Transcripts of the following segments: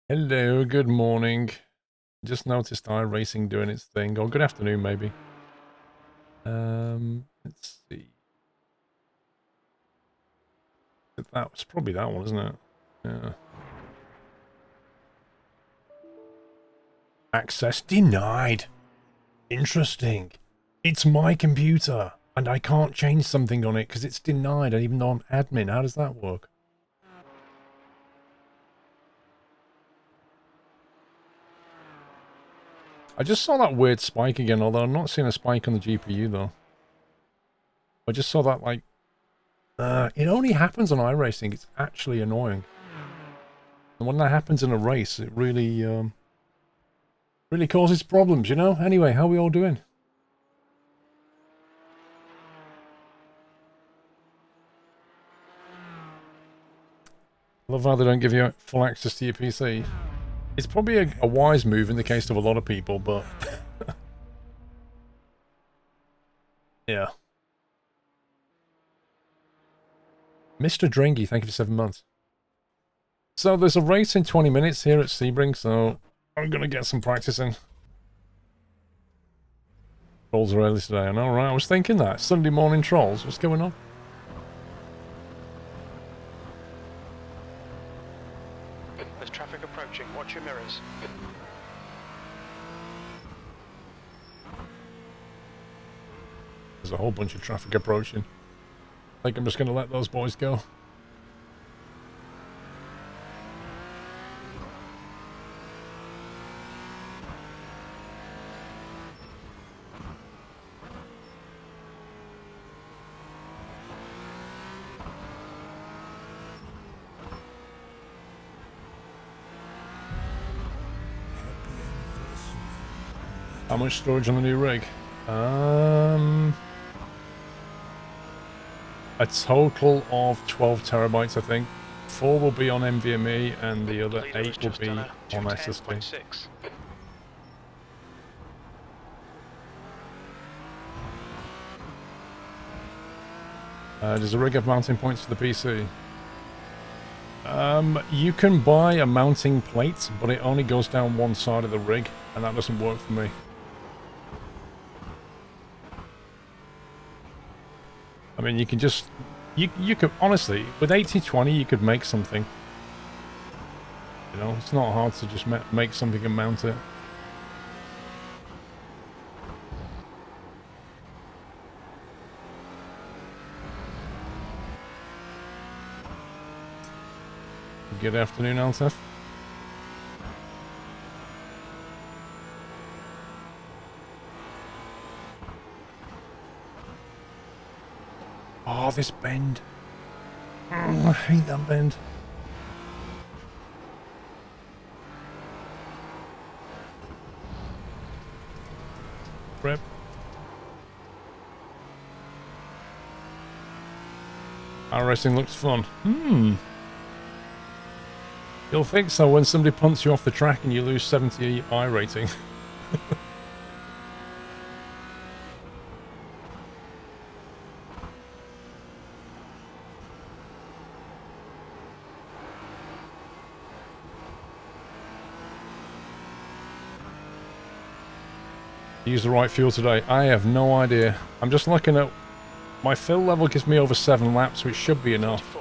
Hello, good morning. Just noticed iRacing doing its thing, or good afternoon maybe. Let's see. That was probably that one, isn't it? Yeah. Access denied. Interesting. It's my computer, and I can't change something on it because it's denied, even though I'm admin. How does that work? I just saw that weird spike again, although I'm not seeing a spike on the GPU though. I just saw that like, it only happens on iRacing. It's actually annoying. And when that happens in a race, it really causes problems, you know? Anyway, how are we all doing? Love how they don't give you full access to your PC. It's probably a wise move in the case of a lot of people, but... yeah. Mr. Dringy, thank you for 7 months. So there's a race in 20 minutes here at Sebring, so I'm going to get some practice in. Trolls are early today, I know, right? I was thinking that. Sunday morning trolls, what's going on? There's traffic approaching, watch your mirrors. There's a whole bunch of traffic approaching. I think I'm just going to let those boys go. How much storage on the new rig? A total of 12 terabytes, I think. 4 will be on NVMe and the other 8 will be on SSD. Does the rig have mounting points for the PC? You can buy a mounting plate, but it only goes down one side of the rig, and that doesn't work for me. I mean, you can just... You could, honestly, with 8020, you could make something. You know, it's not hard to just make something and mount it. Good afternoon, Altef. Oh, this bend. I hate that bend. Rip. iRacing looks fun. You'll think so when somebody punts you off the track and you lose 70 I rating. Use the right fuel today. I have no idea. I'm just looking at... My fill level gives me over 7 laps, which should be enough.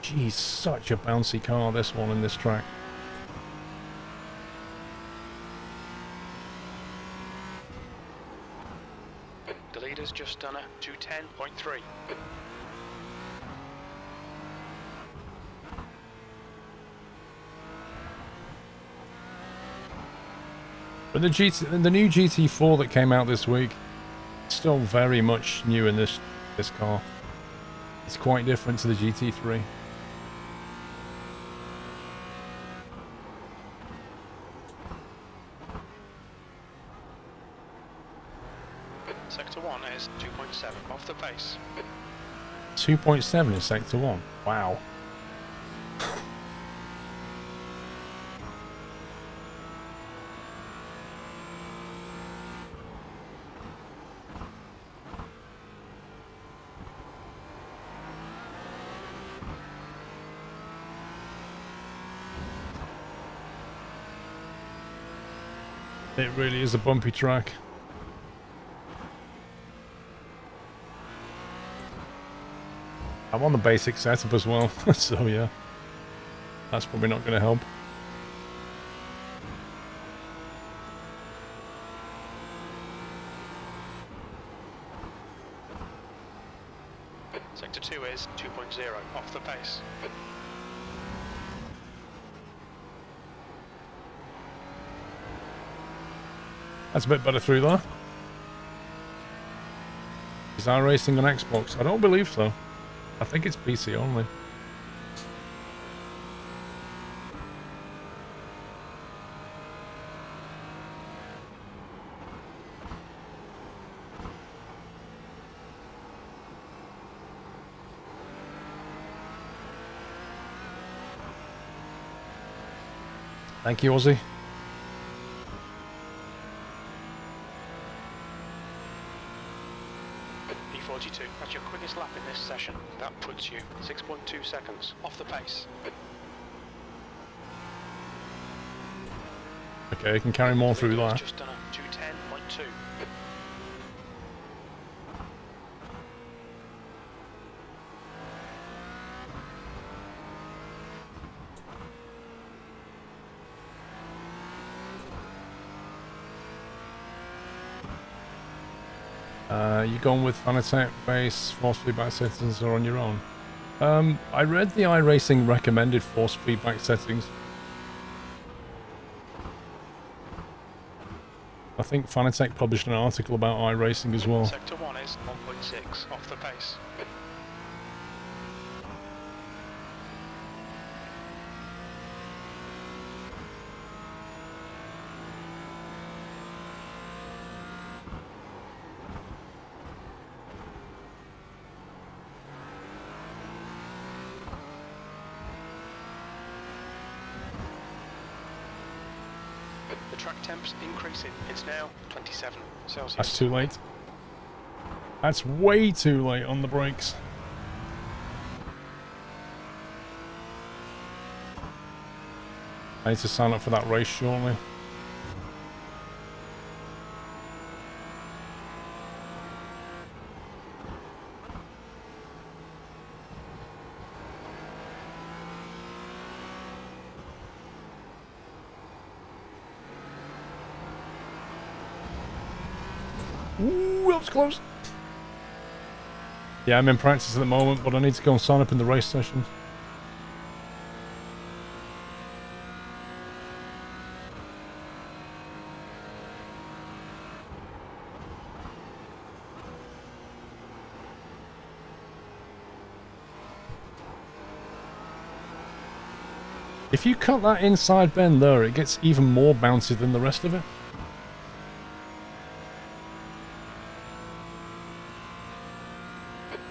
Geez, such a bouncy car, this one, in this track. The leader's just done a 210.3. But the new GT4 that came out this week, still very much new in this car. It's quite different to the GT3. Sector 1 is 2.7 off the pace. 2.7 in Sector 1. Wow. It really is a bumpy track. I'm on the basic setup as well, so yeah. That's probably not going to help. Sector 2 is 2.0 off the pace. That's a bit better through there. Is iRacing on Xbox? I don't believe so. I think it's PC only. Thank you, Ozzy. P42, that's your quickest lap in this session. That puts you 6.2 seconds off the pace. Okay, I can carry more through there. Just done a 210.2. You going with Fanatec base force feedback settings or on your own? I read the iRacing recommended force feedback settings. I think Fanatec published an article about iRacing as well. Sector 1 is 1.6 off the pace. The track temp's increasing. It's now 27 Celsius. That's too late. That's way too late on the brakes. I need to sign up for that race shortly. Ooh, that was close. Yeah, I'm in practice at the moment, but I need to go and sign up in the race session. If you cut that inside bend there, it gets even more bouncy than the rest of it.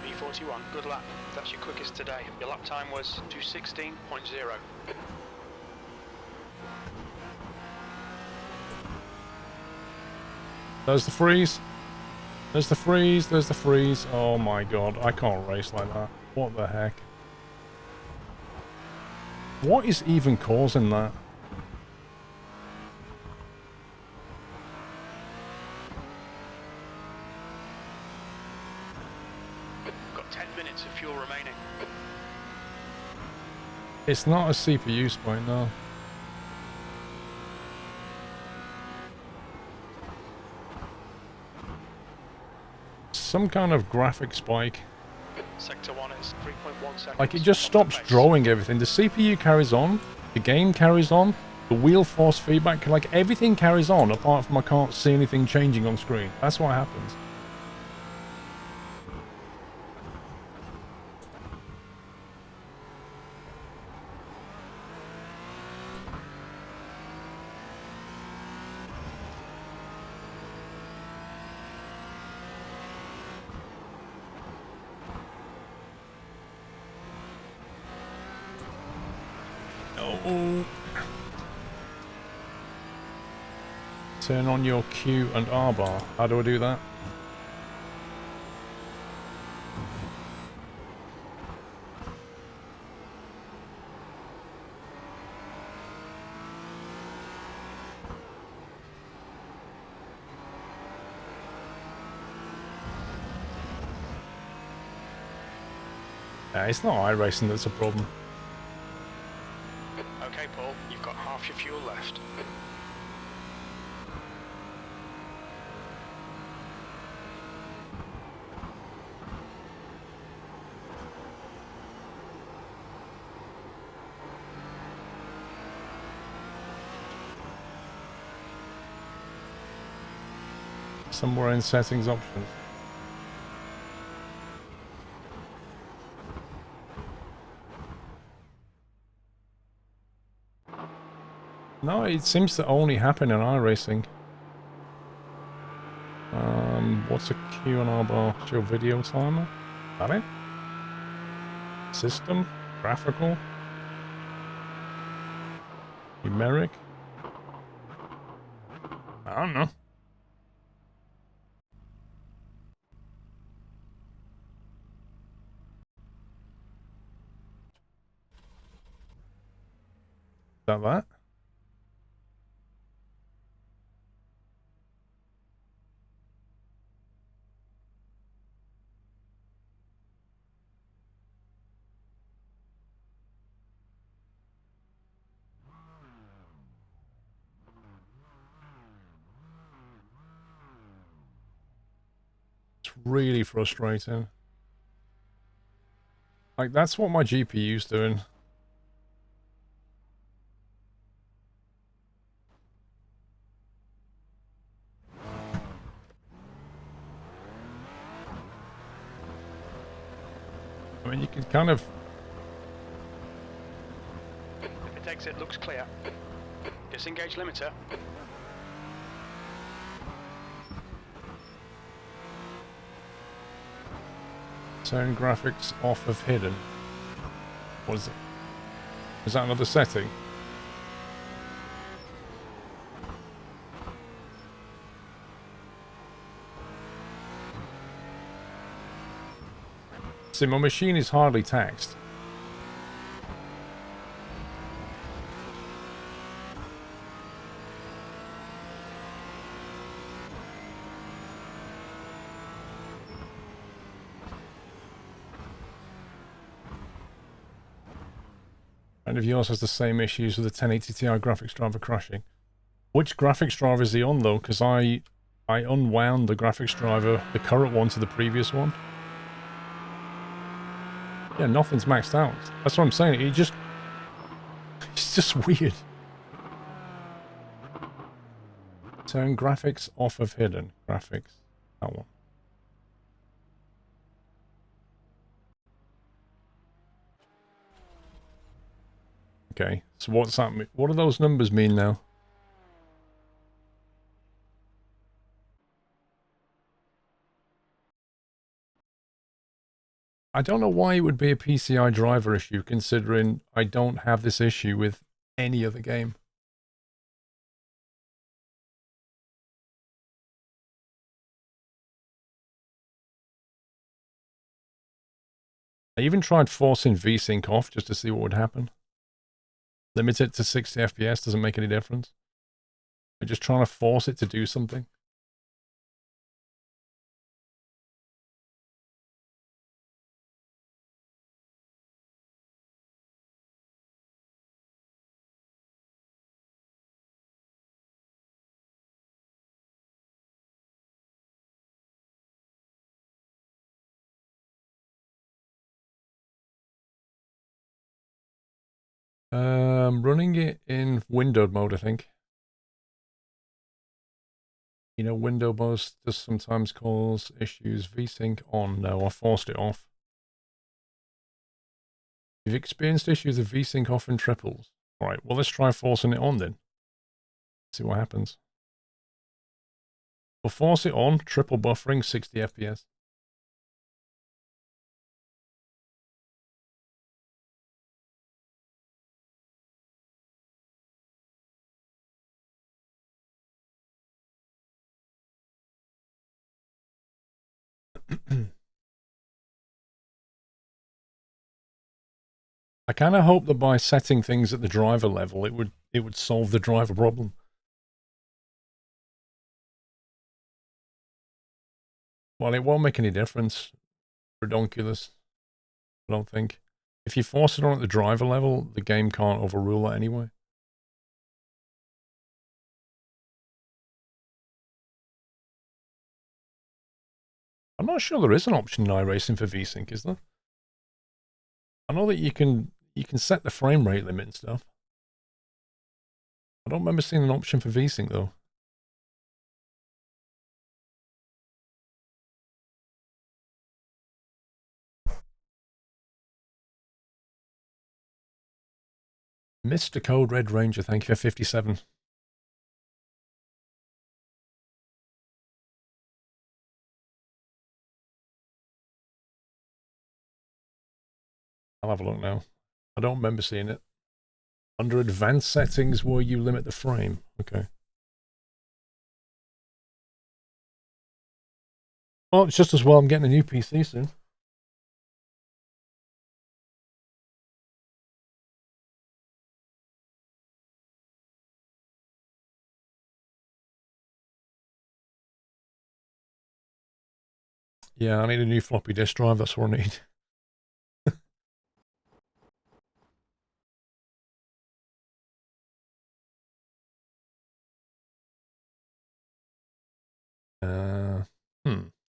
B41, good lap. That's your quickest today. Your lap time was 2:16.0. There's the freeze. There's the freeze. There's the freeze. Oh my god, I can't race like that. What the heck? What is even causing that? Got 10 minutes of fuel remaining. It's not a CPU spike, no. Some kind of graphic spike. Sector 1 is 3.1 seconds. Like, it just off the stops pace. drawing everything. The CPU carries on, the game carries on, the wheel force feedback, like, everything carries on, apart from I can't see anything changing on screen. That's what happens. Oh. Turn on your Q and R bar. How do I do that? It's not iRacing that's a problem. Okay, Paul, you've got half your fuel left. Somewhere in settings options. No, it seems to only happen in iRacing. What's a Q&R bar? Show video timer? Is that it? System? Graphical? Numeric? I don't know. Is that? It's really frustrating. Like, that's what my GPU's doing. I mean, you can kind of... Limit exit looks clear. Disengage limiter. Turn graphics off of hidden. What is it? Is that another setting? See, my machine is hardly taxed. And if yours has the same issues with the 1080 Ti graphics driver crashing. Which graphics driver is he on though? Because I unwound the graphics driver, the current one, to the previous one. Yeah, nothing's maxed out. That's what I'm saying. It's just weird. Turn graphics off of hidden. Graphics. That one. Okay, so what's that mean? What do those numbers mean now? I don't know why it would be a PCI driver issue, considering I don't have this issue with any other game. I even tried forcing VSync off just to see what would happen. Limit it to 60 FPS doesn't make any difference. I'm just trying to force it to do something. Running it in windowed mode, I think. You know, window mode does sometimes cause issues. VSync on. No, I forced it off. You've experienced issues with VSync off in triples. Alright, well let's try forcing it on then. See what happens. We'll force it on, triple buffering, 60 FPS. I kind of hope that by setting things at the driver level, it would solve the driver problem. Well, it won't make any difference. Redonkulous. I don't think. If you force it on at the driver level, the game can't overrule it anyway. I'm not sure there is an option in iRacing for VSync, is there? I know that you can set the frame rate limit and stuff. I don't remember seeing an option for VSync though. Mr. Code Red Ranger, thank you for 57. I'll have a look now. I don't remember seeing it. Under advanced settings where you limit the frame. Okay. Well, it's just as well I'm getting a new PC soon. Yeah, I need a new floppy disk drive, that's what I need.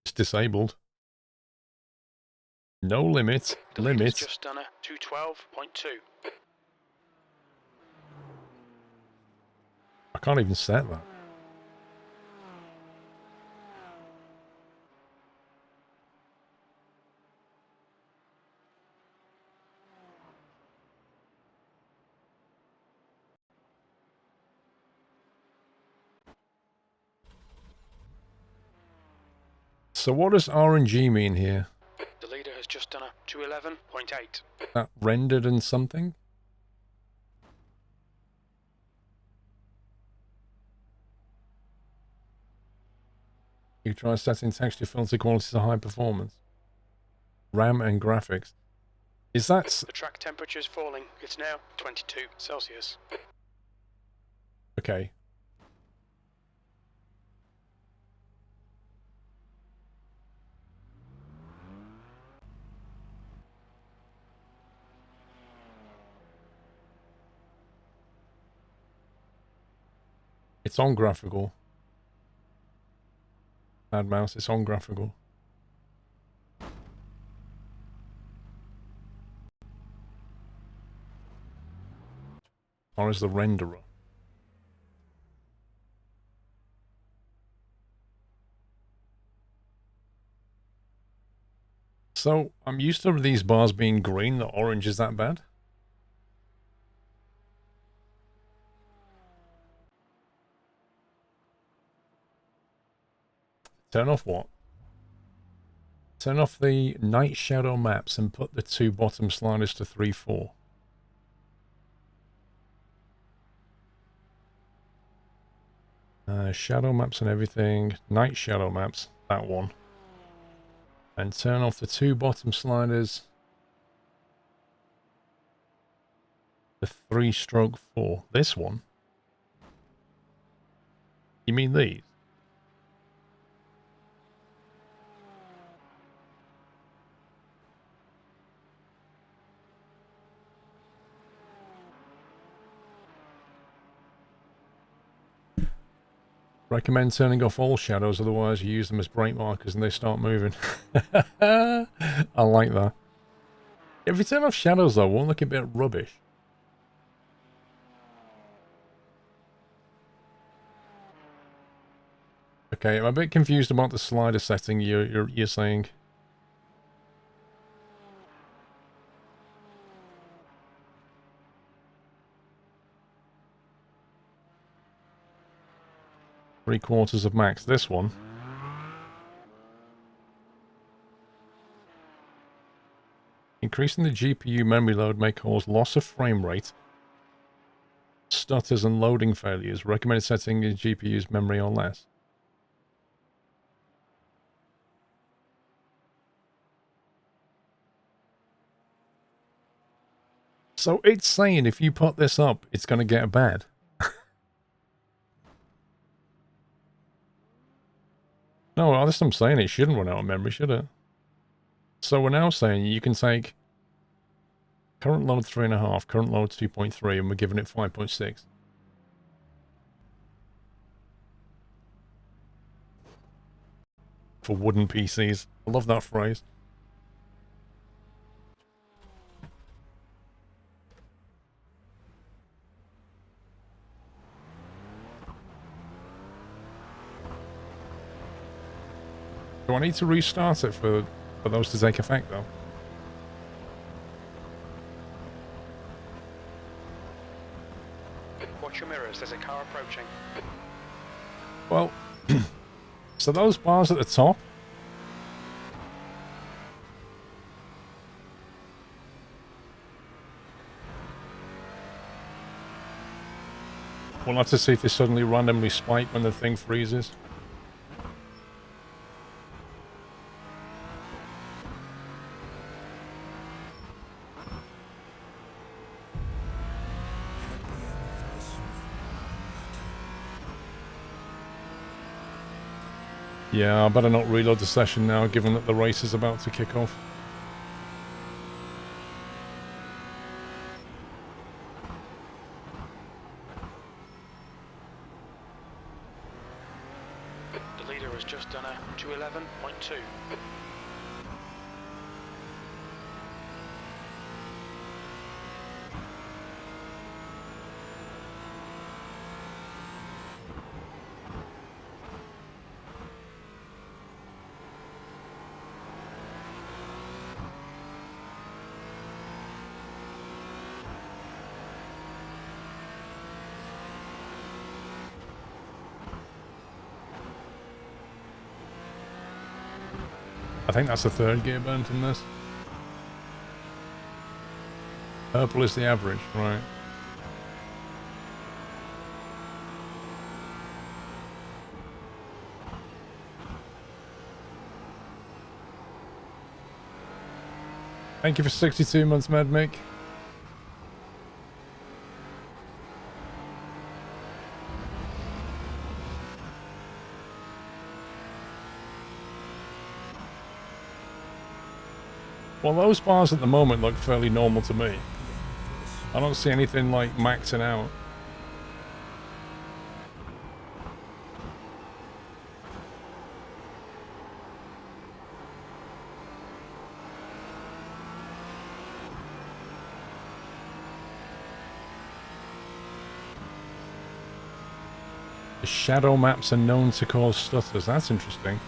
It's disabled. No limit. Limit. Just done a 212.2. I can't even set that. So what does RNG mean here? The leader has just done a 211.8. That rendered and something? You try setting texture filter quality to high performance. RAM and graphics. Is that... The track temperature is falling. It's now 22 Celsius. Okay. It's on graphical. Bad mouse, it's on graphical. Or is the renderer? So, I'm used to these bars being green, the orange is that bad? Turn off what? Turn off the night shadow maps and put the two bottom sliders to 3-4. Shadow maps and everything. Night shadow maps, that one. And turn off the two bottom sliders. The 3/4. This one? You mean these? Recommend turning off all shadows, otherwise you use them as brake markers and they start moving. I like that. If you turn off shadows though, won't look a bit rubbish. Okay, I'm a bit confused about the slider setting you're saying. Three-quarters of max. This one. Increasing the GPU memory load may cause loss of frame rate, stutters and loading failures. Recommended setting the GPU's memory or less. So it's saying if you put this up, it's going to get bad. No, that's what I'm saying. It shouldn't run out of memory, should it? So we're now saying you can take Current load 3.5, current load 2.3, and we're giving it 5.6. For wooden PCs. I love that phrase. Do I need to restart it for those to take effect, though? Watch your mirrors, there's a car approaching. Well, so those bars at the top, we'll have to see if they suddenly randomly spike when the thing freezes. Yeah, I better not reload the session now, given that the race is about to kick off. The leader has just done a 211.2. I think that's the third gear burnt in this. Purple is the average, right. Thank you for 62 months, Medmic. Well, those bars at the moment look fairly normal to me. I don't see anything like maxing out. The shadow maps are known to cause stutters. That's interesting.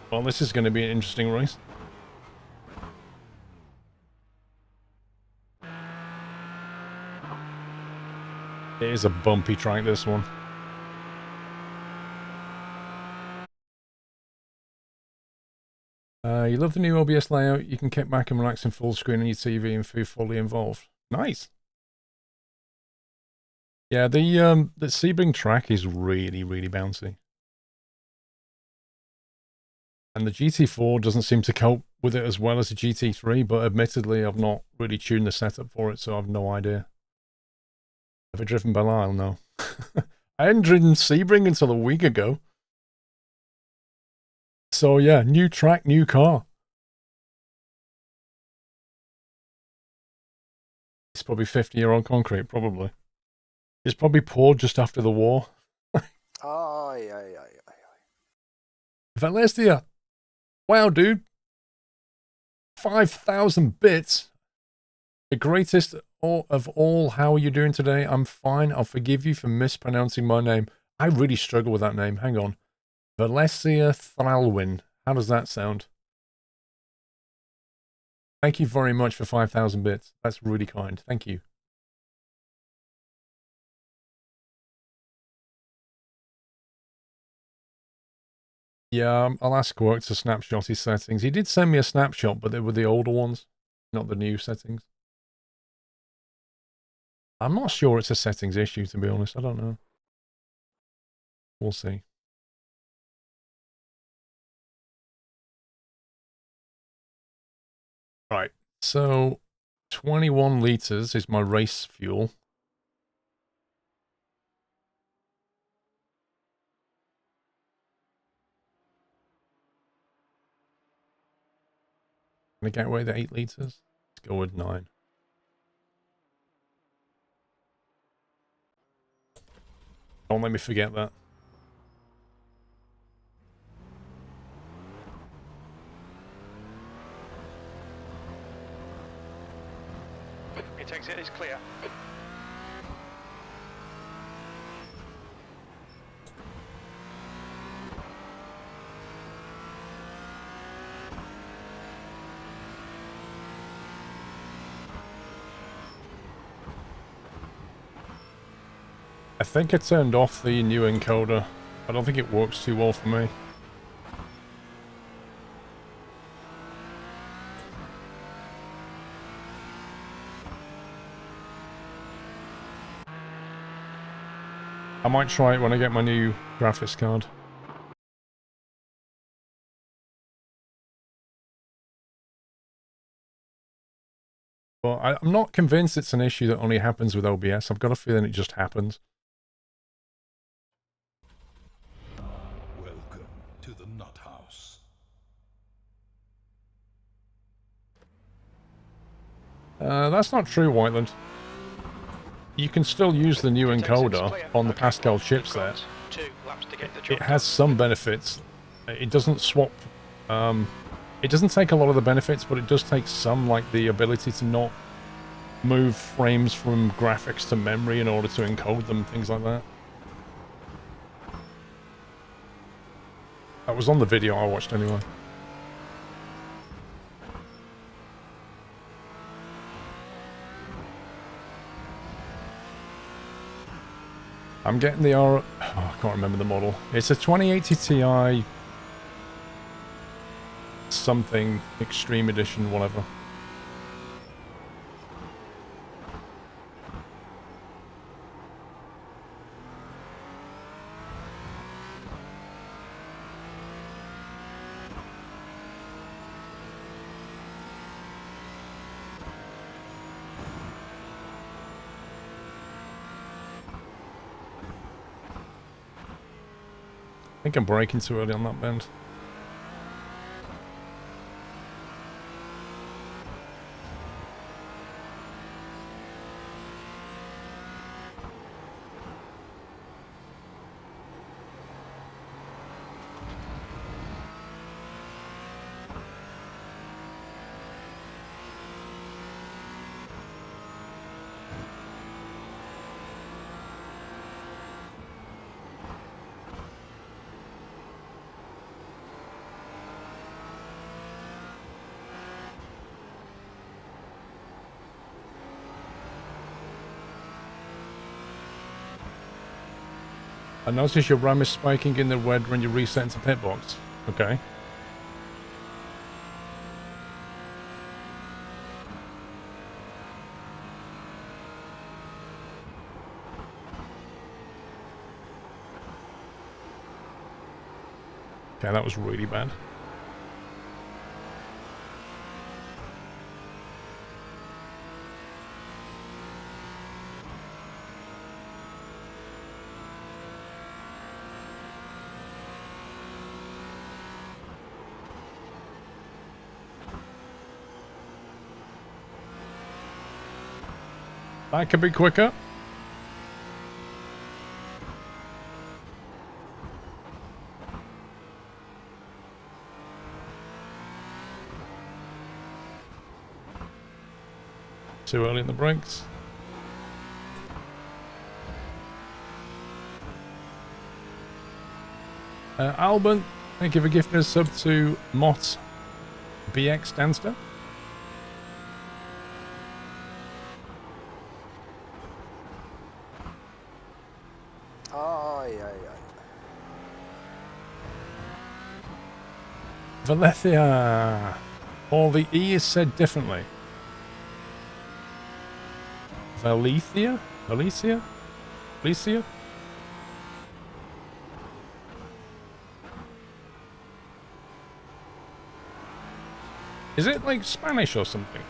Well, this is going to be an interesting race. It is a bumpy track, this one. You love the new OBS layout. You can kick back and relax in full screen on your TV and feel fully involved. Nice. Yeah, the Sebring track is really, really bouncy. And the GT4 doesn't seem to cope with it as well as the GT3, but admittedly, I've not really tuned the setup for it, so I've no idea. Have I driven Belial? No. I hadn't driven Sebring until a week ago. So yeah, new track, new car. It's probably 50-year-old concrete, probably. It's probably poured just after the war. Valencia. Wow, dude. 5,000 bits. The greatest of all. How are you doing today? I'm fine. I'll forgive you for mispronouncing my name. I really struggle with that name. Hang on. Valencia Thralwyn. How does that sound? Thank you very much for 5,000 bits. That's really kind. Thank you. Yeah, I'll ask Work to snapshot his settings. He did send me a snapshot, but they were the older ones, not the new settings. I'm not sure it's a settings issue, to be honest. I don't know. We'll see. Right, so 21 litres is my race fuel. Can I get away with 8 litres? Let's go with 9. Don't let me forget that. It takes it is clear. I think I turned off the new encoder. I don't think it works too well for me. I might try it when I get my new graphics card. But I'm not convinced it's an issue that only happens with OBS. I've got a feeling it just happens. Welcome to the Nut House. That's not true, Whiteland. You can still use the new encoder on the Pascal chipset. 2 laps to get the job It has done. some benefits. It doesn't swap... it doesn't take a lot of the benefits, but it does take some, like the ability to not move frames from graphics to memory in order to encode them, things like that. That was on the video I watched anyway. I'm getting the I can't remember the model. It's a 2080 Ti something Extreme Edition, whatever. I think I'm braking too early on that bend. I notice your RAM is spiking in the red when you reset into pit box. Okay. Okay, that was really bad. That could be quicker. Too early in the brakes. Alban, thank you for gifting a sub to Mott BX Danster. Valethia. Or the E is said differently. Valethia? Valencia? Valencia? Is it like Spanish or something?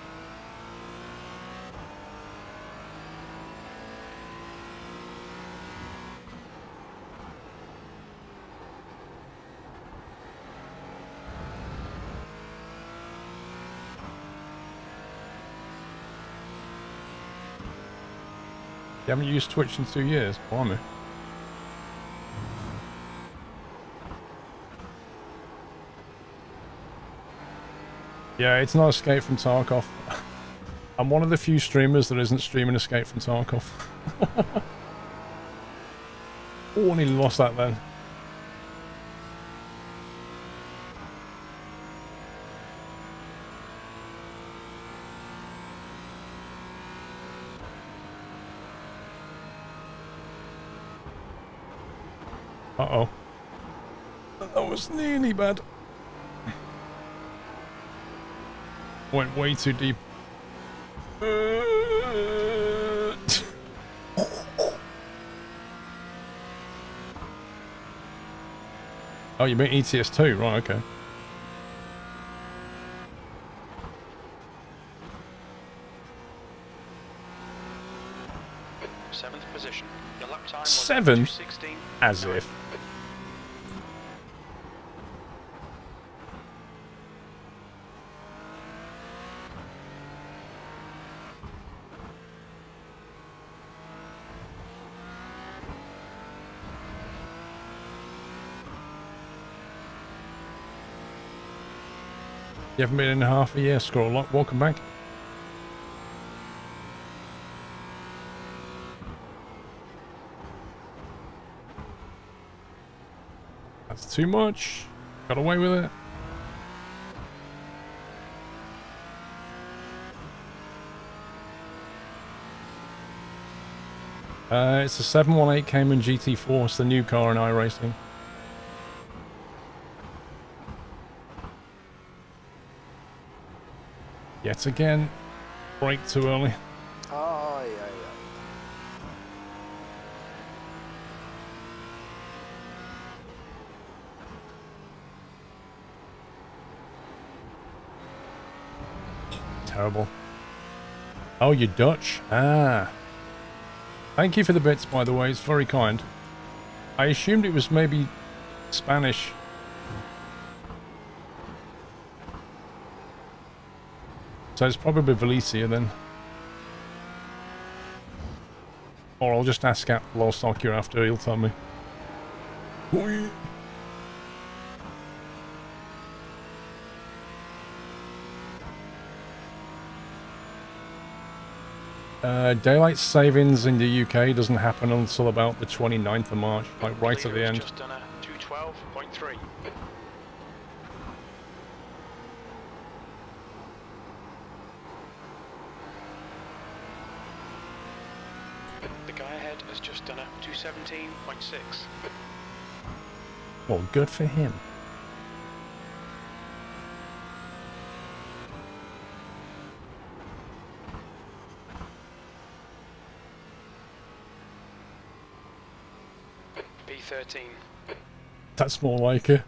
You haven't used Twitch in 2 years? Blimey. Yeah, it's not Escape from Tarkov. I'm one of the few streamers that isn't streaming Escape from Tarkov. Oh, I nearly lost that then. Uh-oh. That was nearly bad. Went way too deep. Oh, you mean ETS2? Right, okay. Seventh position. Your lap time was Seventh? 2:16. As if. You haven't been in half a year, Squirrel. Welcome back. That's too much. Got away with it. It's a 718 Cayman GT4. It's the new car in iRacing. Yet again, brake too early. Oh, yeah, yeah. Terrible. Oh, you're Dutch? Ah. Thank you for the bits, by the way. It's very kind. I assumed it was maybe Spanish. So it's probably Valencia then. Or I'll just ask at Lostock you're after, he'll tell me. Daylight savings in the UK doesn't happen until about the 29th of March, like right at the end. Just done a 2:12.3. The guy ahead has just done a 2:17.6. Well, good for him. B13. That's more like it.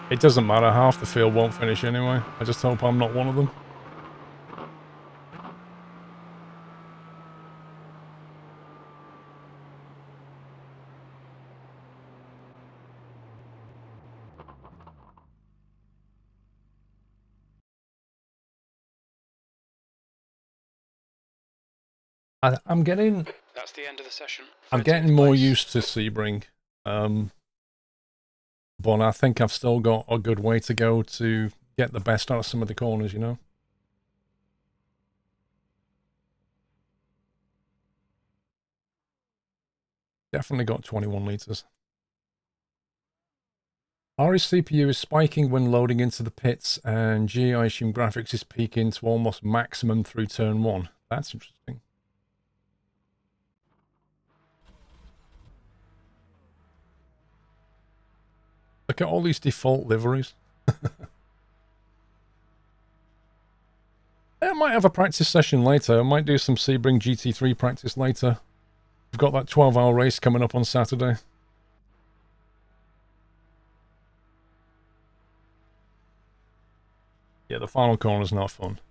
It doesn't matter, half the field won't finish anyway. I just hope I'm not one of them. I'm getting... That's the end of the session. I'm getting more used to Sebring. But I think I've still got a good way to go to get the best out of some of the corners, you know? Definitely got 21 litres. Ari's CPU is spiking when loading into the pits, and G, I assume graphics is peaking to almost maximum through turn 1. That's interesting. Look at all these default liveries. I might have a practice session later. I might do some Sebring GT3 practice later. We've got that 12-hour race coming up on Saturday. Yeah, the final corner's not fun.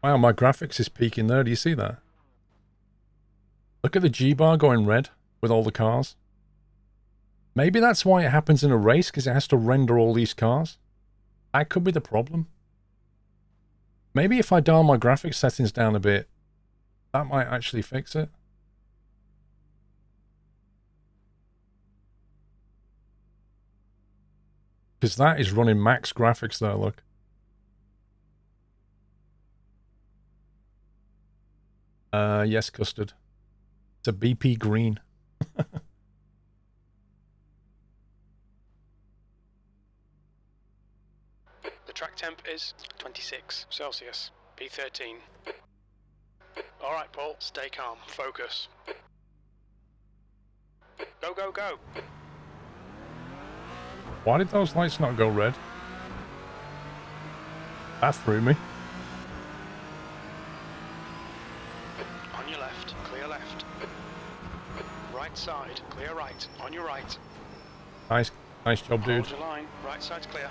Wow, my graphics is peaking there. Do you see that? Look at the G-bar going red with all the cars. Maybe that's why it happens in a race, because it has to render all these cars. That could be the problem. Maybe if I dial my graphics settings down a bit, that might actually fix it. Because that is running max graphics there, look. Yes, Custard. It's a BP green. The track temp is 26 Celsius, P13. Alright, Paul, stay calm, focus. Go, go, go! Why did those lights not go red? That threw me. On your left, clear left. Right side, clear right, on your right. Nice job, dude. Hold your line, right side's clear.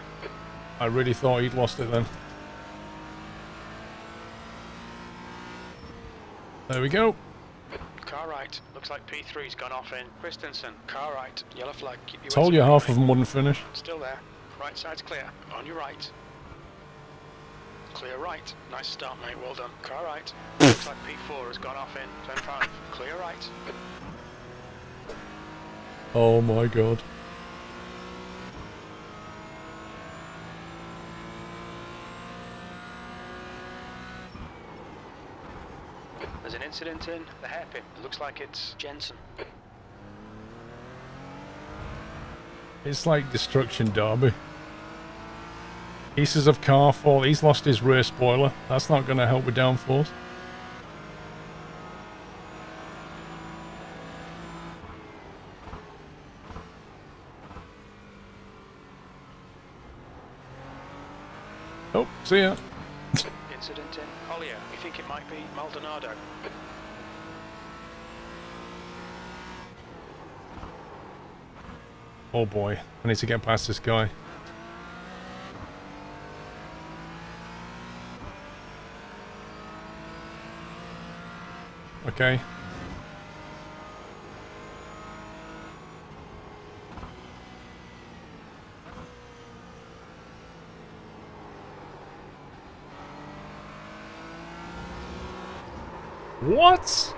I really thought he'd lost it then. There we go. Car right, looks like P3's gone off in Christensen. Car right, yellow flag, keep your Told you half of them wouldn't finish. Still there, right side's clear, on your right. Clear right, nice start mate, well done. Car right, looks like P4 has gone off in turn 5. Clear right. Oh my god. There's an incident in the hairpin. It looks like it's Jensen. It's like Destruction Derby. Pieces of car fall. He's lost his rear spoiler. That's not going to help with downforce. Oh, see ya. Incident in Collier. We think it might be Maldonado. Oh boy, I need to get past this guy. Okay. What?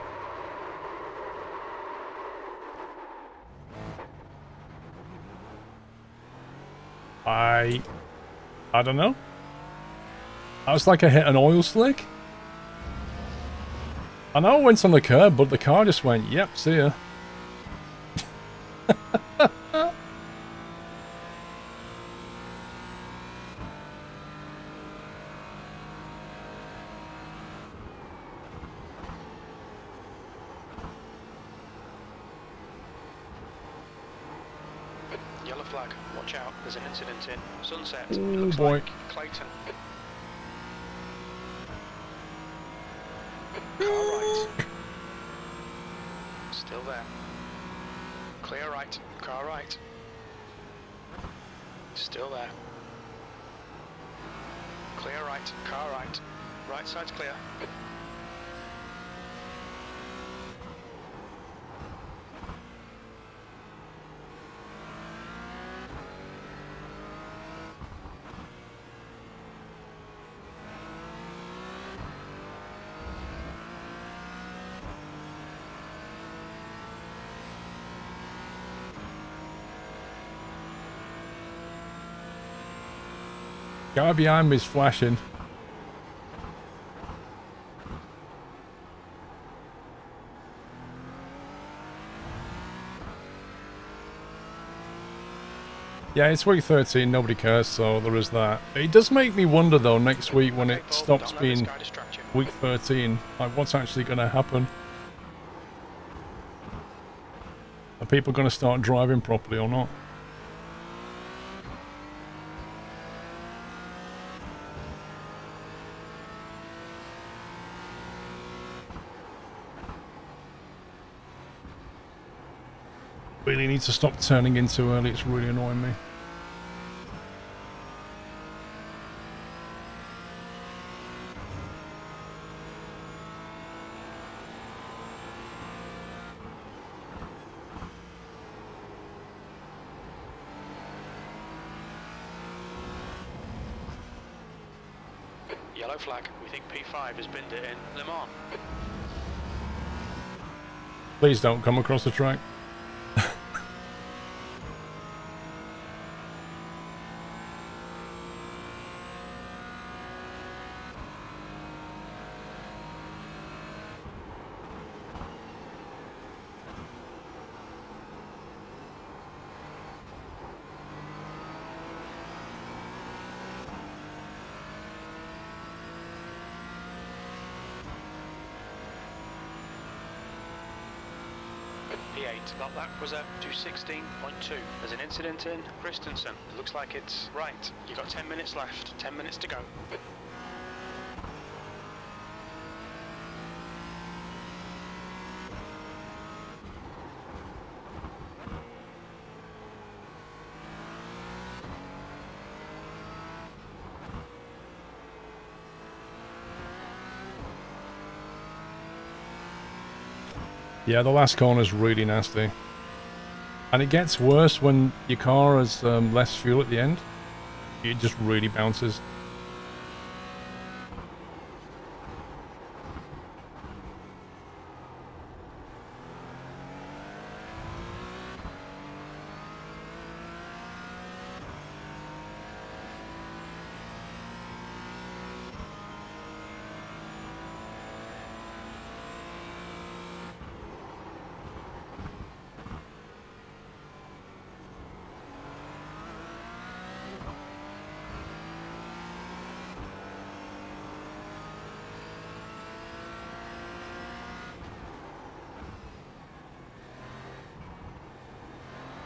I don't know. That was like I hit an oil slick. I know I went on the curb, but the car just went, yep, see ya. Yellow flag. Watch out. There's an incident in Sunset. Oh, It looks boy. like Clayton. Car right. Still there. Clear right. Car right. Still there. Clear right. Car right. Right side's clear. Guy behind me is flashing. Yeah, it's week 13, nobody cares, so there is that. It does make me wonder though, next week when it stops being week 13, like what's actually going to happen? Are people going to start driving properly or not? Really need to stop turning in too early, it's really annoying me. Yellow flag. We think P5 has binned it in Le Mans. Please don't come across the track. P8, that lap was at 2:16.2. There's an incident in Christensen. It looks like it's right. You've got 10 minutes left, 10 minutes to go. Yeah, the last corner's really nasty. And it gets worse when your car has less fuel at the end. It just really bounces.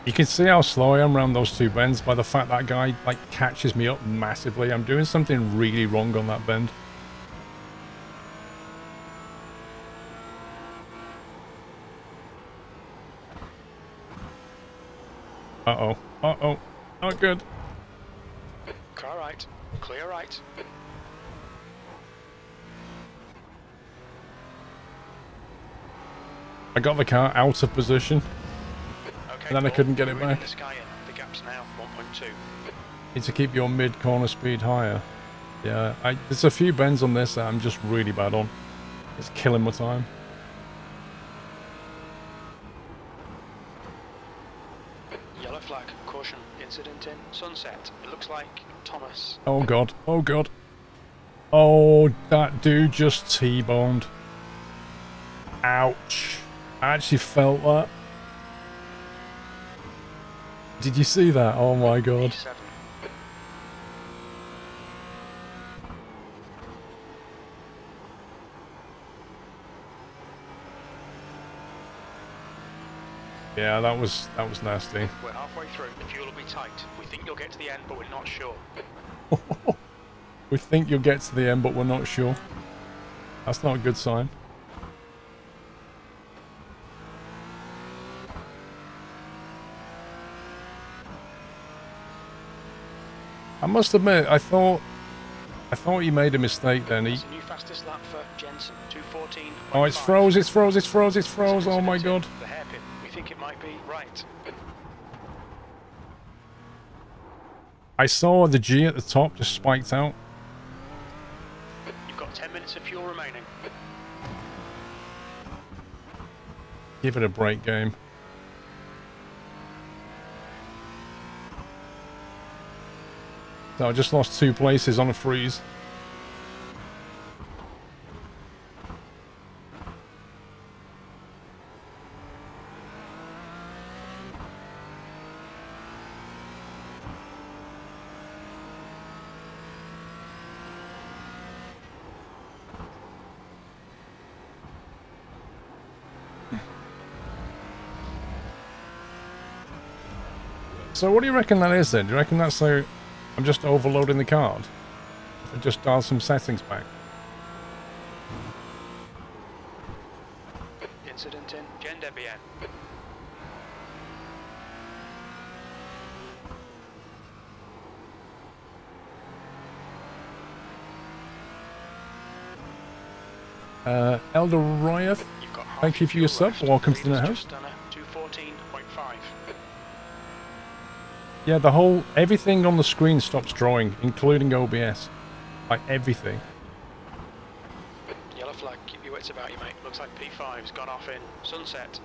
You can see how slow I am around those two bends by the fact that guy like catches me up massively. I'm doing something really wrong on that bend. Uh-oh. Uh-oh. Not good. Car right. Clear right. I got the car out of position. Okay, And then I couldn't get it back. The gap's now 1.2. Need to keep your mid-corner speed higher. Yeah, there's a few bends on this that I'm just really bad on. It's killing my time. Yellow flag. Caution. Incident in Sunset. It looks like Thomas. Oh god. Oh god. Oh, that dude just T-boned. Ouch. I actually felt that. Did you see that? Oh my god. P7. Yeah, that was nasty. We're halfway through. The fuel will be tight. We think you'll get to the end, but we're not sure. We think you'll get to the end, but we're not sure. That's not a good sign. I must admit, I thought he made a mistake then. That's a new fastest lap for Jensen. 2:14. Oh, it's froze, it's froze, it's froze, it's froze. Oh my god. The hairpin. We think it might be right. I saw the G at the top just spiked out. You've got 10 minutes of fuel remaining. Give it a break, game. So I just lost 2 places on a freeze. So what do you reckon that is then? Do you reckon that's so I'm just overloading the card? If I just dial some settings back. Incident in Gen Debian. Elder Royeth, You've got half thank you for your fuel sub. left. Welcome to the Leader's house. just done a 2:14.5. Yeah, everything on the screen stops drawing, including OBS. Like everything. flag. Keep your wits about you, mate. Looks like P5's gone off in sunset.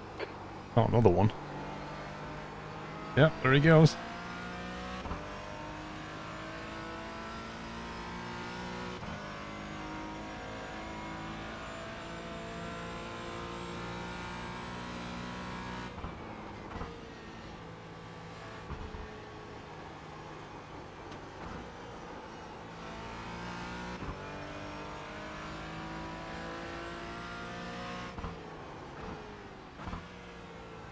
Oh, another one. Yep, there he goes.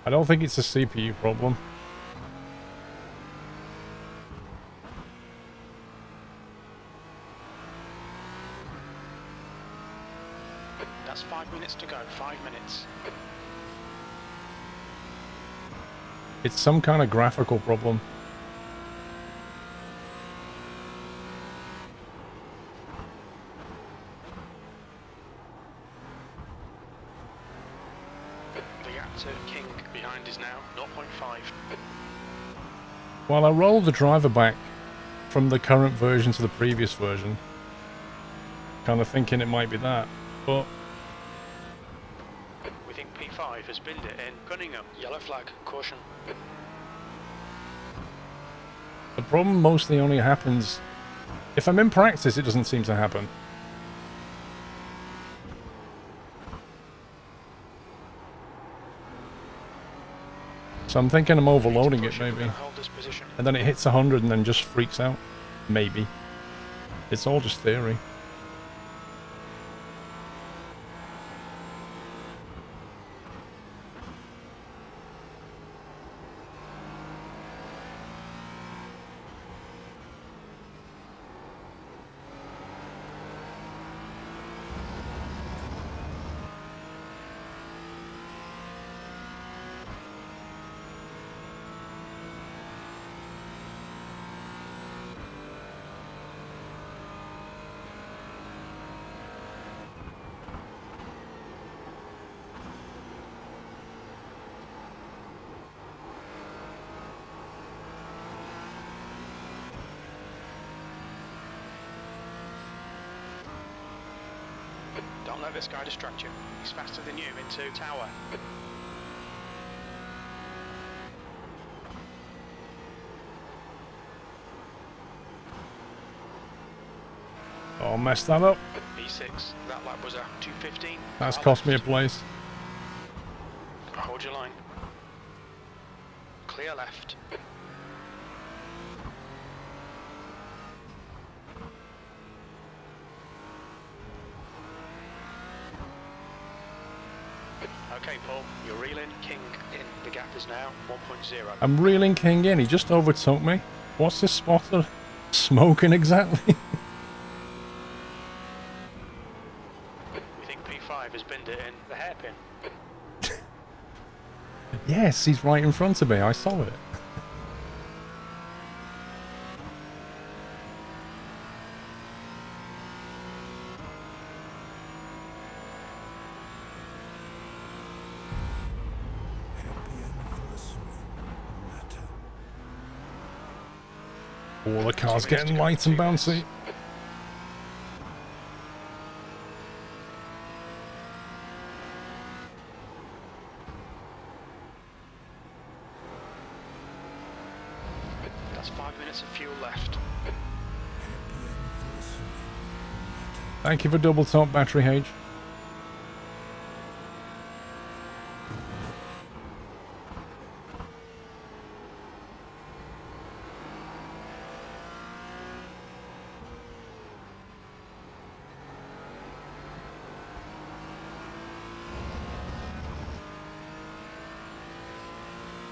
I don't think it's a CPU problem. That's 5 minutes to go. 5 minutes. It's some kind of graphical problem. The gap to King behind is now 0.5. Well, I rolled the driver back from the current version to the previous version. Kind of thinking it might be that, but... We think P5 has binned it in Cunningham. Yellow flag. Caution. The problem mostly only happens... If I'm in practice, it doesn't seem to happen. So I'm thinking I'm overloading it, maybe. Hold this position. And then it hits 100 and then just freaks out. Maybe. It's all just theory. Don't let this guy distract you. He's faster than you into tower. Oh, messed that up. B6. That lap was a 2:15. That's cost me a place. Hold your line. Clear left. Okay, Paul, you're reeling King in. The gap is now 1.0. I'm reeling King in. He just overtook me. What's this spotter smoking exactly? We think P5 has binned it in the hairpin. Yes, he's right in front of me. I saw it. Oh, the car's getting light and bouncy. That's 5 minutes of fuel left. Thank you for double top battery, Hage.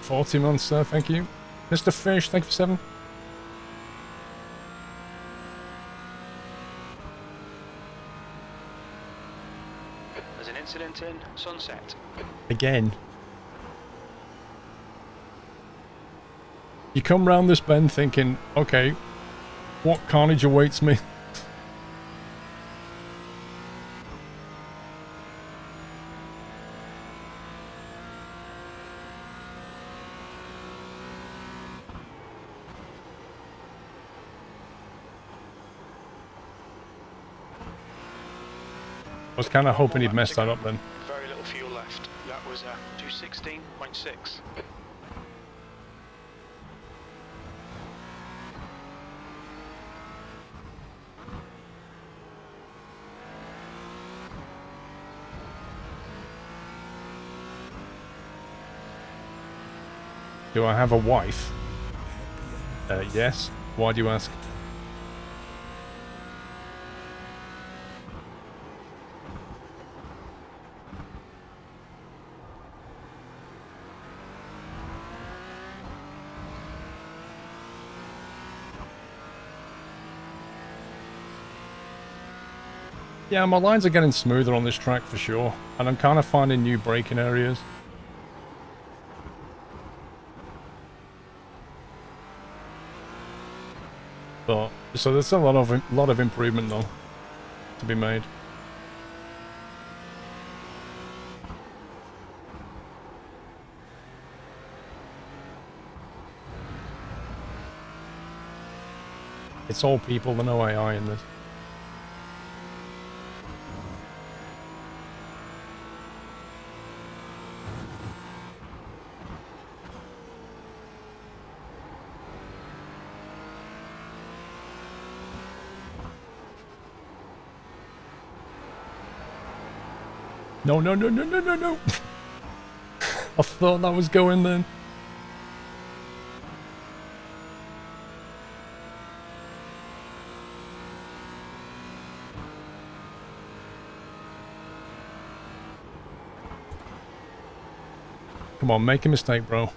$40 months, sir. Thank you. Mr. Fish, thank you for 7. There's an incident in Sunset. Again. You come round this bend thinking, okay, what carnage awaits me? was kind of One hoping more he'd lap mess to that go. up then. Very little fuel left. That was 216.6. Do I have a wife? Yes. Why do you ask? Yeah, my lines are getting smoother on this track for sure, and I'm kind of finding new braking areas. But so there's a lot of improvement though to be made. It's all people, there's no AI in this. No, no, no, no, no, no, no. I thought that was going then. Come on, make a mistake, bro.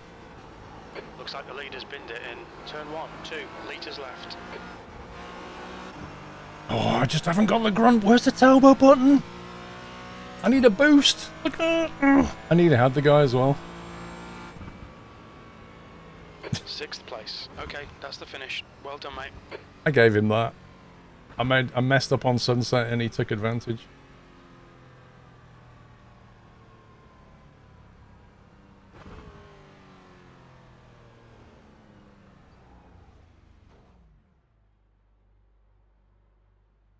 Looks like the leader's binned it in. Turn 1, 2 litres left. Oh, I just haven't got the grunt. Where's the turbo button? I need a boost. Look at that. I need to have the guy as well. 6th place. Okay, that's the finish. Well done, mate. I gave him that. I messed up on sunset and he took advantage.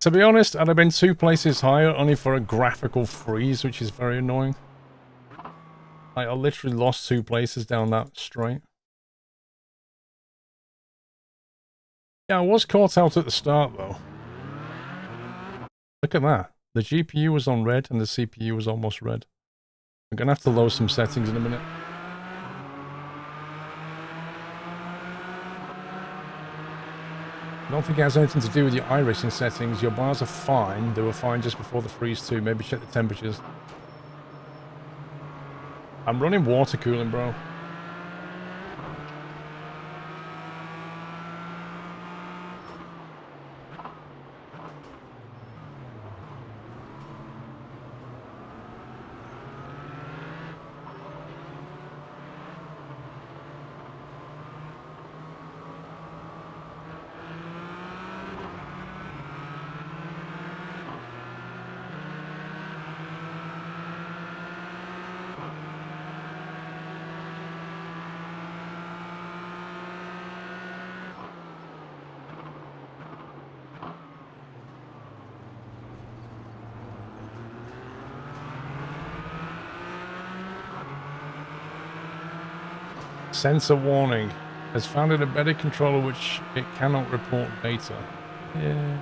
To be honest, I'd have been 2 places higher only for a graphical freeze, which is very annoying. Like, I literally lost 2 places down that straight. Yeah, I was caught out at the start, though. Look at that. The GPU was on red and the CPU was almost red. I'm gonna have to load some settings in a minute. I don't think it has anything to do with your iRacing settings. Your bars are fine. They were fine just before the freeze too. Maybe check the temperatures. I'm running water cooling, bro. Sensor warning. Has found it a better controller which it cannot report data. Yeah.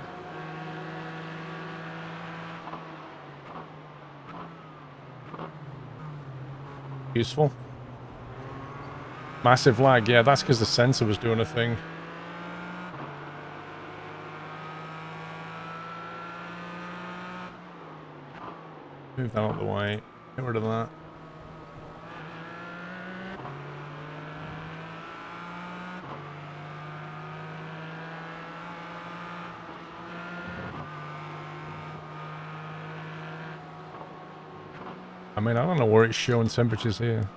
Useful. Massive lag. Yeah, that's because the sensor was doing a thing. Move that out of the way. Get rid of that. I mean, I don't know where it's showing temperatures here.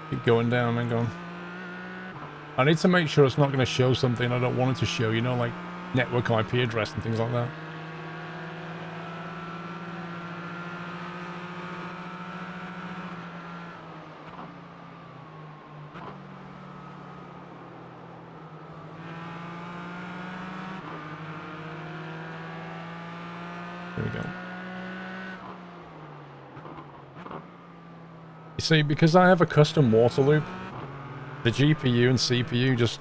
Keep going down and going. I need to make sure it's not going to show something I don't want it to show, you know, like network IP address and things like that. There we go. You see, because I have a custom water loop, the GPU and CPU just,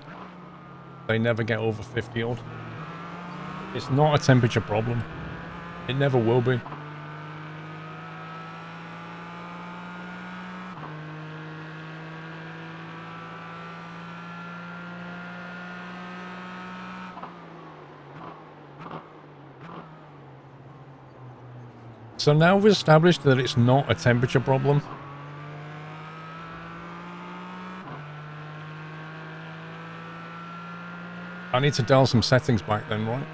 they never get over 50 odd. It's not a temperature problem. It never will be. So now we've established that it's not a temperature problem. I need to dial some settings back then, right?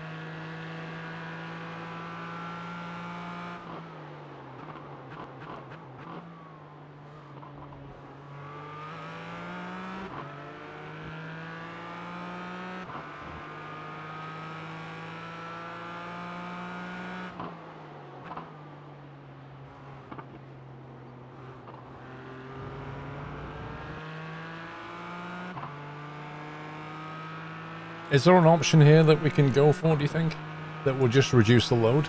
Is there an option here that we can go for, do you think? That will just reduce the load?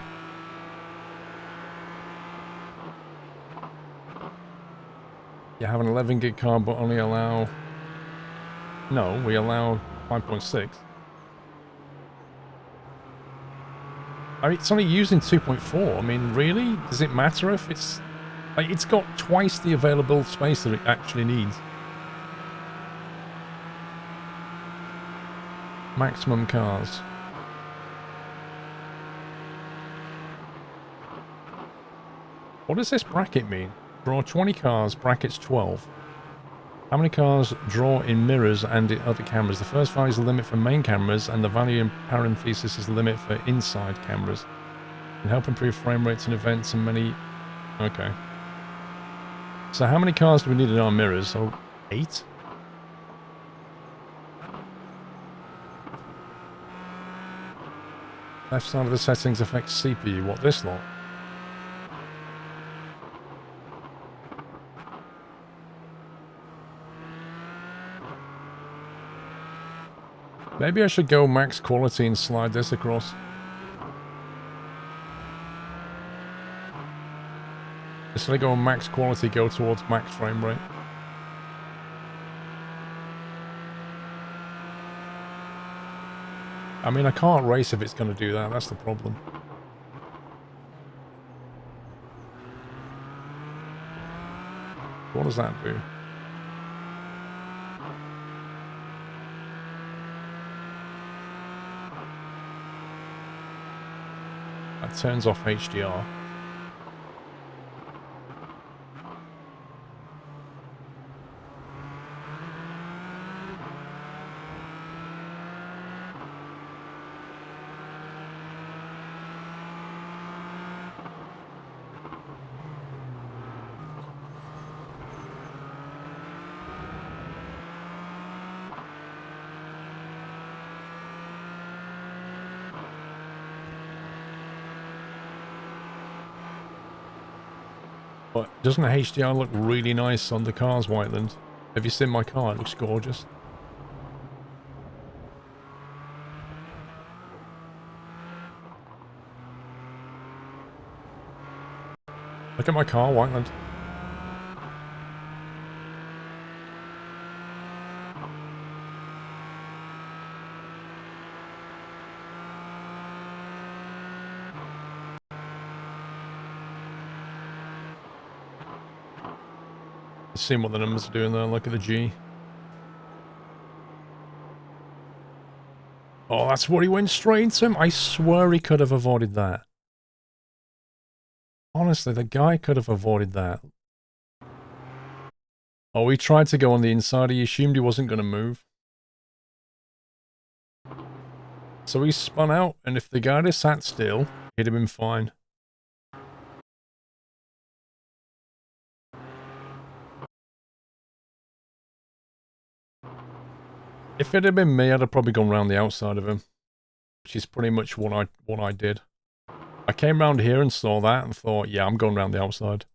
You have an 11 gig card but only allow... No, we allow 5.6. I mean, it's only using 2.4. I mean, really? Does it matter if it's... Like, it's got twice the available space that it actually needs. Maximum cars. What does this bracket mean? Draw 20 cars, brackets 12. How many cars draw in mirrors and in other cameras? The first value is the limit for main cameras, and the value in parentheses is the limit for inside cameras. Can help improve frame rates in events and many... Okay. So how many cars do we need in our mirrors? So, 8? Left side of the settings affects CPU. What, this lot? Maybe I should go max quality and slide this across. Instead of going max quality, go towards max frame rate. I mean, I can't race if it's going to do that. That's the problem. What does that do? That turns off HDR. But doesn't the HDR look really nice on the cars, Whiteland? Have you seen my car? It looks gorgeous. Look at my car, Whiteland. Seeing what the numbers are doing there. Look at the G. Oh, that's what he went straight into him. I swear he could have avoided that. Honestly, the guy could have avoided that. Oh, he tried to go on the inside. He assumed he wasn't going to move. So he spun out, and if the guy had sat still, he'd have been fine. If it had been me, I'd have probably gone around the outside of him, which is pretty much what I did. I came round here and saw that and thought, yeah, I'm going around the outside.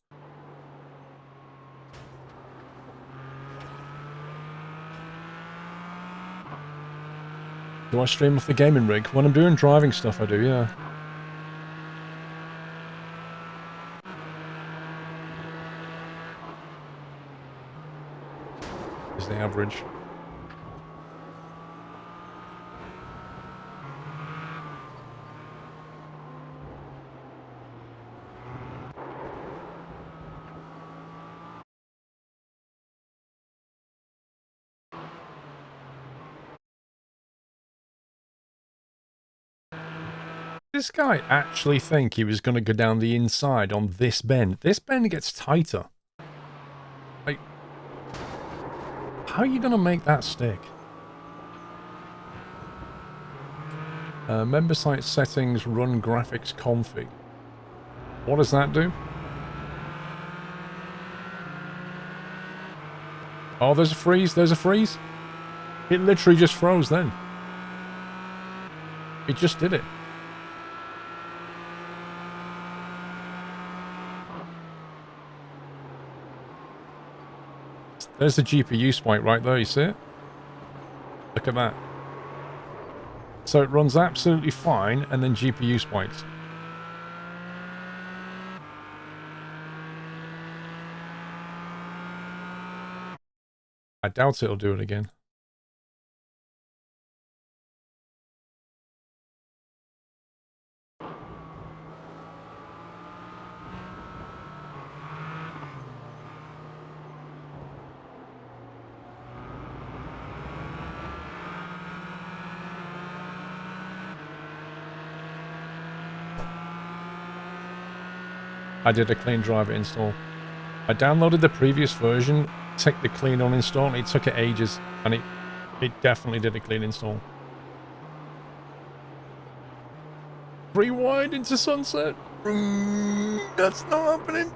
Do I stream off the gaming rig? When I'm doing driving stuff, I do, yeah. Is the average. This guy actually think he was going to go down the inside on this bend? This bend gets tighter. Like, how are you going to make that stick? Member site settings, run graphics config. What does that do? Oh, there's a freeze. There's a freeze. It literally just froze then. It just did it. There's the GPU spike right there, you see it? Look at that. So it runs absolutely fine, and then GPU spikes. I doubt it'll do it again. I did a clean driver install. I downloaded the previous version, took the clean on install, and it took it ages, and it definitely did a clean install. Rewind into sunset. That's not happening.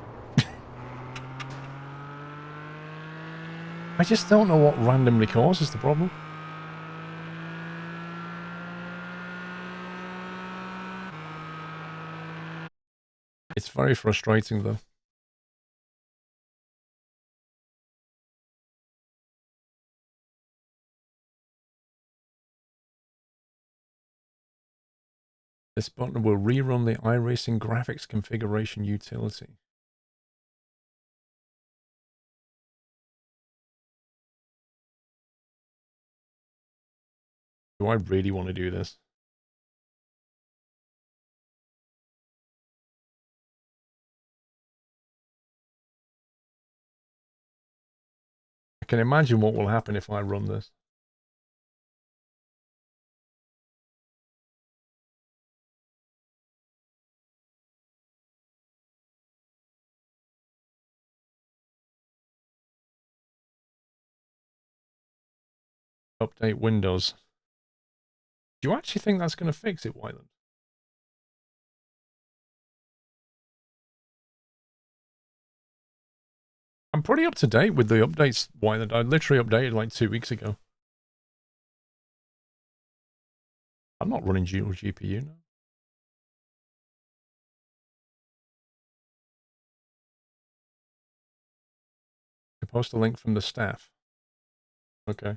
I just don't know what randomly causes the problem. It's very frustrating though. This button will rerun the iRacing graphics configuration utility. Do I really want to do this? I can imagine what will happen if I run this. Update Windows. Do you actually think that's going to fix it, Wyland? I'm pretty up to date with the updates, Wyland. I literally updated like 2 weeks ago. I'm not running dual GPU now. I post a link from the staff. Okay.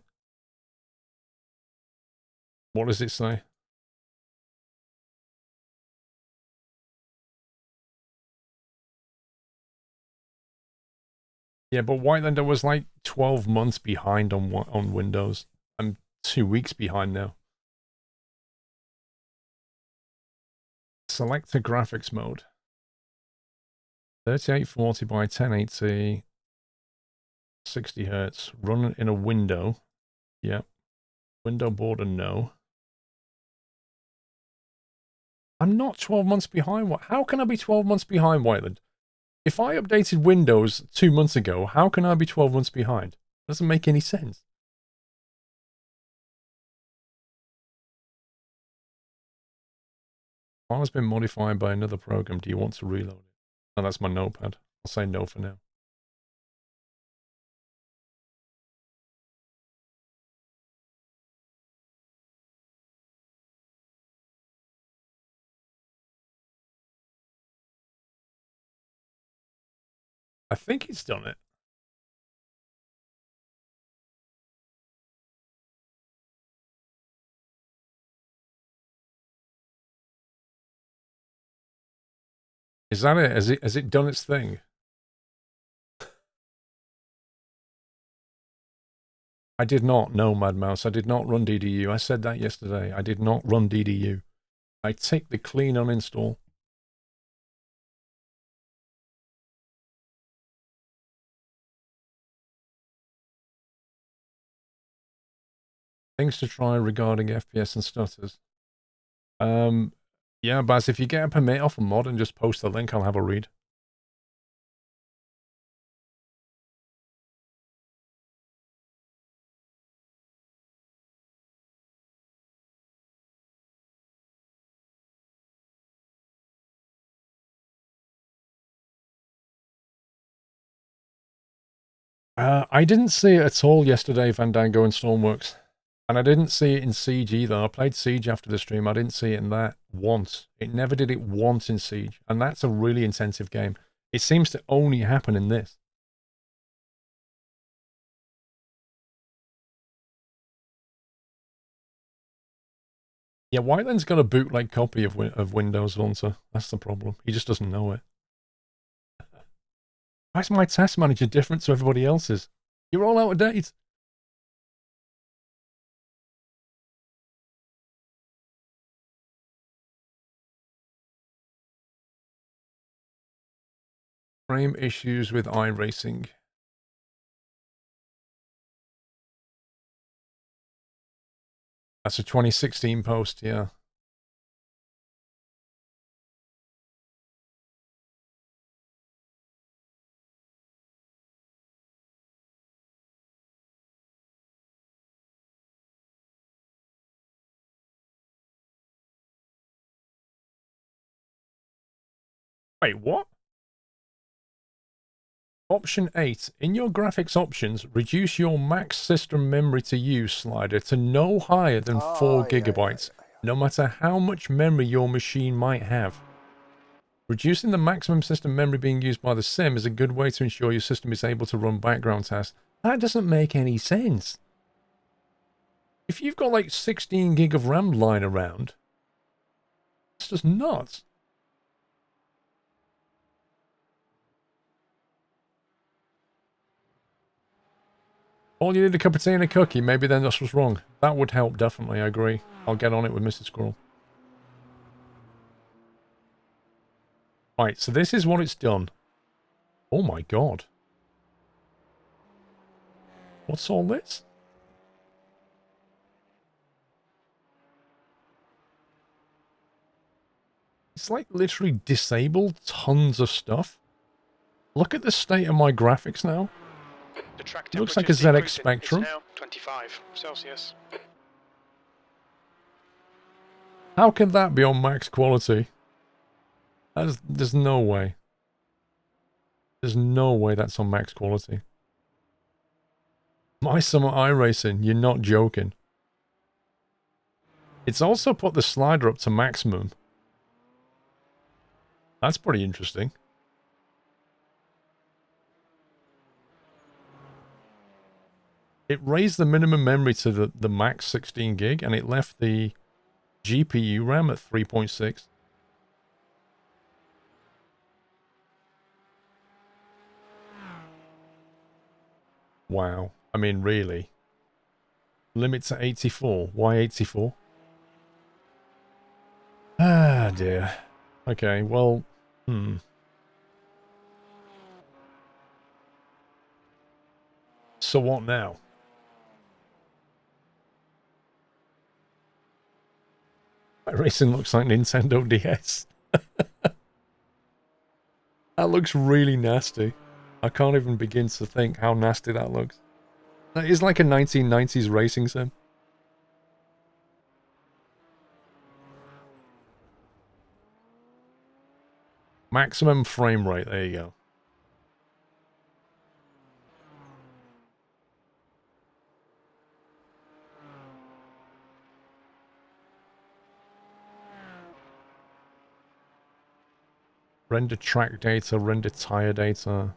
What does it say? Yeah, but Whitelander was like 12 months behind on Windows. I'm 2 weeks behind now. Select a graphics mode. 3840 by 1080. 60 hertz. Run in a window. Yep. Window border, no. I'm not 12 months behind. How can I be 12 months behind, Whiteland? If I updated Windows 2 months ago, how can I be 12 months behind? Doesn't make any sense. File has been modified by another program. Do you want to reload it? Oh, that's my notepad. I'll say no for now. I think it's done it. Is that it? Has it done its thing? I did not. No, Mad Mouse. I did not run DDU. I said that yesterday. I did not run DDU. I take the clean uninstall. Things to try regarding FPS and stutters. Yeah, Baz, if you get a permit off a mod and just post the link, I'll have a read. I didn't see it at all yesterday, Fandango and Stormworks. And I didn't see it in Siege either. I played Siege after the stream. I didn't see it in that once. It never did it once in Siege. And that's a really intensive game. It seems to only happen in this. Yeah, Whiteland's got a bootleg copy of Windows Launcher. That's the problem. He just doesn't know it. Why is my task manager different to everybody else's? You're all out of date. Frame issues with iRacing. That's a 2016 post, yeah. Wait, what? Option 8. In your graphics options, reduce your max system memory to use slider to no higher than 4 gigabytes, no matter how much memory your machine might have. Reducing the maximum system memory being used by the sim is a good way to ensure your system is able to run background tasks. That doesn't make any sense. If you've got like 16 gig of RAM lying around, it's just nuts. All you need a cup of tea and a cookie. Maybe then this was wrong. That would help, definitely. I agree. I'll get on it with Mr. Squirrel. Right, so this is what it's done. Oh my god. What's all this? It's like literally disabled tons of stuff. Look at the state of my graphics now. The track Looks like a temperature's ZX decreasing. Spectrum. It's now 25 Celsius. How can that be on max quality? There's no way. There's no way that's on max quality. My summer iRacing, you're not joking. It's also put the slider up to maximum. That's pretty interesting. It raised the minimum memory to the max 16 gig, and it left the GPU RAM at 3.6. Wow. I mean, really. Limit to 84. Why 84? Ah, dear. Okay, well, So what now? iRacing looks like Nintendo DS. That looks really nasty. I can't even begin to think how nasty that looks. That is like a 1990s racing sim. Maximum frame rate, there you go. Render track data, render tire data.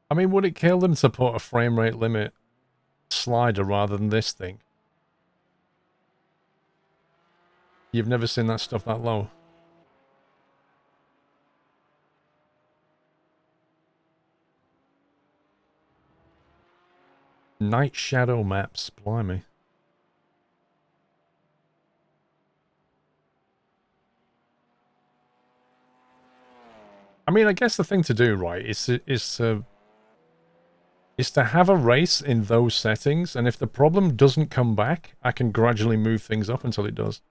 I mean, would it kill them to put a frame rate limit slider rather than this thing? You've never seen that stuff that low. Night shadow maps, blimey. I mean, I guess the thing to do, right, is to have a race in those settings, and if the problem doesn't come back, I can gradually move things up until it does.